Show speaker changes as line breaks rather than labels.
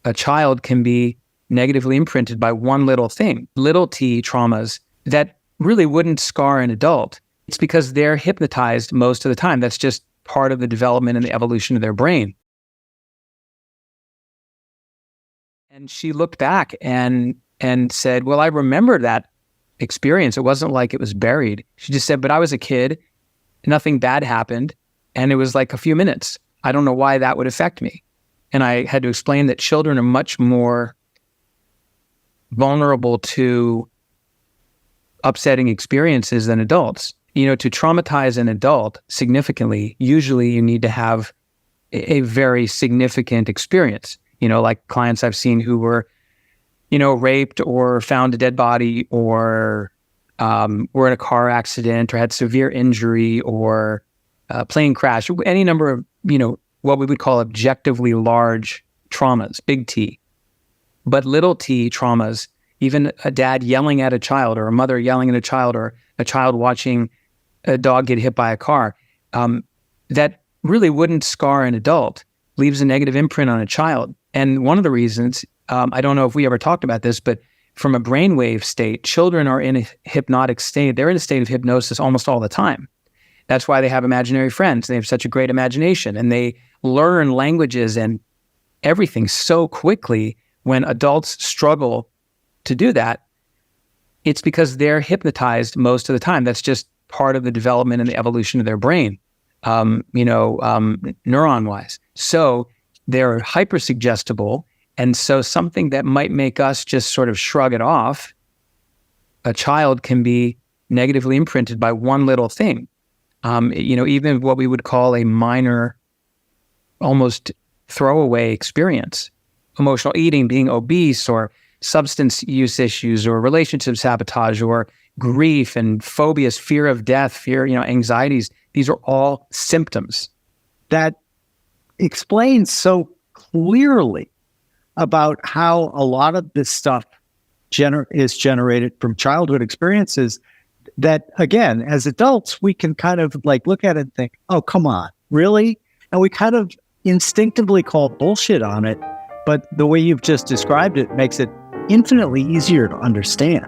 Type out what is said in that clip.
a child can be negatively imprinted by one little thing, little t traumas that really wouldn't scar an adult. It's because they're hypnotized most of the time. That's just part of the development and the evolution of their brain. And she looked back and said, well, I remember that experience. It wasn't like it was buried. She just said, but I was a kid, nothing bad happened, and it was like a few minutes. I don't know why that would affect me. And I had to explain that children are much more vulnerable to upsetting experiences than adults. You know, to traumatize an adult significantly, usually you need to have a very significant experience. You know, like clients I've seen who were, you know, raped or found a dead body or were in a car accident or had severe injury or plane crash, any number of, you know, what we would call objectively large traumas, big T. But little t traumas, even a dad yelling at a child or a mother yelling at a child or a child watching a dog get hit by a car, that really wouldn't scar an adult, leaves a negative imprint on a child. And one of the reasons, I don't know if we ever talked about this, but from a brainwave state, children are in a hypnotic state. They're in a state of hypnosis almost all the time. That's why they have imaginary friends. They have such a great imagination and they learn languages and everything so quickly. When adults struggle to do that, it's because they're hypnotized most of the time. That's just part of the development and the evolution of their brain, neuron-wise. So they're hyper-suggestible. And so something that might make us just sort of shrug it off, a child can be negatively imprinted by one little thing. Even what we would call a minor, almost throwaway experience, emotional eating, being obese, or substance use issues, or relationship sabotage, or grief and phobias, fear of death, fear, anxieties. These are all symptoms.
That explains so clearly about how a lot of this stuff is generated from childhood experiences that, again, as adults, we can kind of like look at it and think, oh, come on, really? And we kind of instinctively call bullshit on it. But the way you've just described it makes it infinitely easier to understand.